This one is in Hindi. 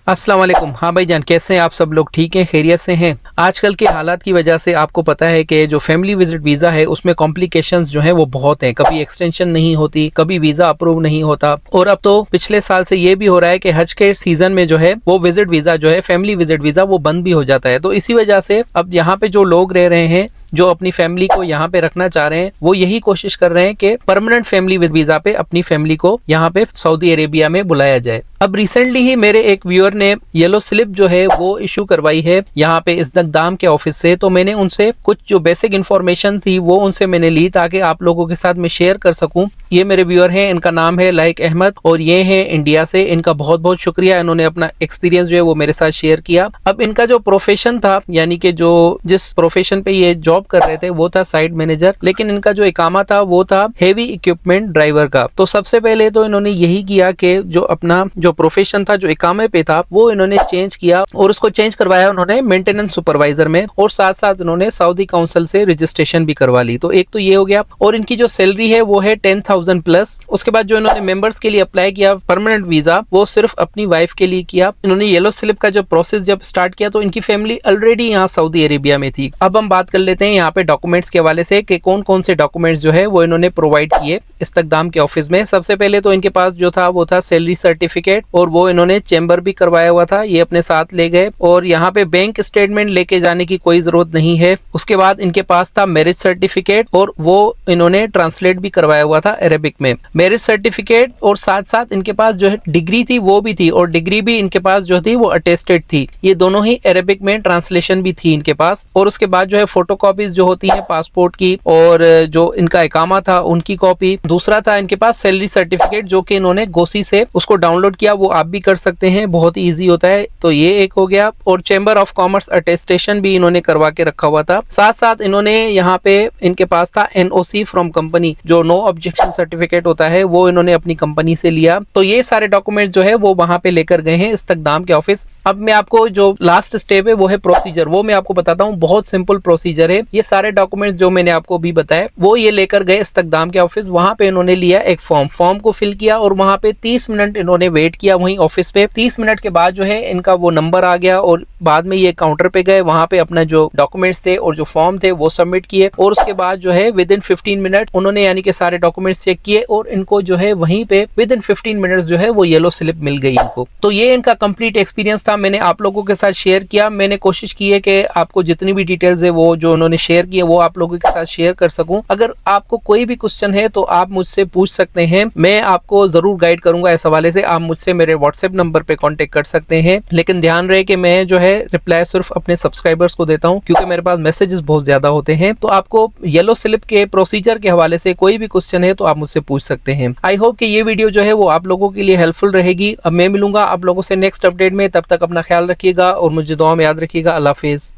अस्सलाम वालेकुम। हाँ भाईजान, कैसे हैं आप सब लोग? ठीक हैं, खैरियत से हैं? आजकल के हालात की वजह से आपको पता है कि जो फैमिली विजिट वीज़ा है उसमें कॉम्प्लिकेशंस जो हैं वो बहुत हैं। कभी एक्सटेंशन नहीं होती, कभी वीज़ा अप्रूव नहीं होता। और अब तो पिछले साल से ये भी हो रहा है कि हज के सीजन में जो है वो विजिट वीज़ा जो है, फैमिली विजिट वीज़ा, वो बंद भी हो जाता है। तो इसी वजह से अब यहाँ पे जो लोग रह रहे हैं, जो अपनी फैमिली को यहाँ पे रखना चाह रहे हैं, वो यही कोशिश कर रहे हैं कि परमानेंट फैमिली वीजा पे अपनी फैमिली को यहाँ पे सऊदी अरेबिया में बुलाया जाए। अब रिसेंटली ही मेरे एक व्यूअर ने येलो स्लिप जो है वो इशू करवाई है यहाँ पे इस्तेकदाम के ऑफिस से। तो मैंने उनसे कुछ जो बेसिक इन्फॉर्मेशन थी वो उनसे मैंने ली ताकि आप लोगों के साथ मैं शेयर कर सकूं। ये मेरे व्यूअर हैं, इनका नाम है लाइक अहमद और ये हैं इंडिया से। इनका बहुत बहुत शुक्रिया, इन्होंने अपना एक्सपीरियंस जो है वो मेरे साथ शेयर किया। अब इनका जो प्रोफेशन था, यानी कि जो जिस प्रोफेशन पे ये जॉब कर रहे थे वो था साइट मैनेजर, लेकिन इनका जो इकामा था वो था हेवी इक्विपमेंट ड्राइवर का। तो सबसे पहले तो इन्होंने यही किया कि जो अपना जो प्रोफेशन था, जो इकामे पे था, वो इन्होंने चेंज किया और उसको चेंज करवाया उन्होंने मेंटेनेंस सुपरवाइजर में, और साथ साथ इन्होंने सऊदी काउंसिल से रजिस्ट्रेशन भी करवा ली। तो एक तो ये हो गया। और इनकी जो सैलरी है वो है 10,000 प्लस। उसके बाद जो इन्होंने मेंबर्स के लिए अप्लाई किया परमानेंट वीजा, वो सिर्फ अपनी वाइफ के लिए किया। इन्होंने येलो स्लिप का जो प्रोसेस जब स्टार्ट किया तो इनकी फैमिली ऑलरेडी यहाँ सऊदी अरेबिया में थी। अब हम बात कर लेते हैं यहाँ पे डॉक्यूमेंट्स के हवाले से कि कौन कौन से डॉक्यूमेंट्स जो है वो इन्होंने प्रोवाइड किए इस्तेकदाम के ऑफिस में। सबसे पहले तो इनके पास जो था वो था सैलरी सर्टिफिकेट, और वो इन्होंने चेंबर भी करवाया हुआ था, ये अपने साथ ले गए। और यहाँ पे बैंक स्टेटमेंट लेके जाने की कोई जरूरत नहीं है। उसके बाद इनके पास था मैरिज सर्टिफिकेट, और वो इन्होंने ट्रांसलेट भी करवाया हुआ था अरेबिक में। मैरिज सर्टिफिकेट और साथ साथ इनके पास जो है डिग्री थी वो भी थी, और डिग्री भी इनके पास जो थी वो अटेस्टेड थी। ये दोनों ही अरेबिक में, ट्रांसलेशन भी थी इनके पास। और उसके बाद जो है फोटोकॉपीज जो होती है पासपोर्ट की और जो इनका इकामा था उनकी कॉपी। दूसरा था इनके पास सैलरी सर्टिफिकेट, जो कि इन्होंने गोसी से उसको डाउनलोड किया, वो आप भी कर सकते हैं, बहुत ही ईजी होता है। तो ये एक हो गया। और चैम्बर ऑफ कॉमर्स अटेस्टेशन भी इन्होंने करवा के रखा हुआ था। साथ साथ इन्होंने यहाँ पे इनके पास था एनओसी फ्रॉम कंपनी, जो नो ऑब्जेक्शन सर्टिफिकेट होता है, वो इन्होंने अपनी कंपनी से लिया। तो ये सारे डॉक्यूमेंट जो है वो वहां पे लेकर गए हैं इस्तेकदाम के ऑफिस। अब मैं आपको जो लास्ट स्टेप है वो है प्रोसीजर, वो मैं आपको बताता हूँ। बहुत सिंपल प्रोसीजर है। ये सारे डॉक्यूमेंट्स जो मैंने आपको भी बताए वो ये लेकर गए इस्तेकदाम के ऑफिस। वहां पे इन्होंने लिया एक फॉर्म को फिल किया, और वहां पे 30 मिनट इन्होंने वेट किया वहीं ऑफिस पे। 30 मिनट के बाद जो है इनका वो नंबर आ गया, और बाद में ये काउंटर पे गए, वहां पे अपना जो डॉक्यूमेंट्स थे और जो फॉर्म थे वो सबमिट किए। और उसके बाद जो है विद इन 15 मिनट उन्होंने यानी कि सारे डॉक्यूमेंट्स चेक किए, और इनको जो है वहीं पे विद इन 15 मिनट जो है वो येलो स्लिप मिल गई इनको। तो ये इनका कंप्लीट एक्सपीरियंस था, मैंने आप लोगों के साथ शेयर किया। मैंने कोशिश की है कि आपको जितनी भी डिटेल्स है वो जो उन्होंने शेयर की है वो आप लोगों के साथ शेयर कर सकूं। अगर आपको कोई भी क्वेश्चन है तो आप मुझसे पूछ सकते हैं, मैं आपको जरूर गाइड करूंगा इस हवाले से। आप मुझसे मेरे व्हाट्सएप नंबर पे कांटेक्ट कर सकते हैं, लेकिन ध्यान रहे कि मैं जो है रिप्लाई सिर्फ अपने सब्सक्राइबर्स को देता हूं, क्योंकि मेरे पास मैसेजेस बहुत ज्यादा होते हैं। तो आपको येलो स्लिप के प्रोसीजर के हवाले से कोई भी क्वेश्चन है तो आप मुझसे पूछ सकते हैं। आई होप कि ये वीडियो जो है वो आप लोगों के लिए हेल्पफुल रहेगी। अब मैं मिलूंगा आप लोगों से नेक्स्ट अपडेट में, तब तक अपना ख्याल रखिएगा और मुझे दुआ में याद रखिएगा। अल्लाह हाफिज।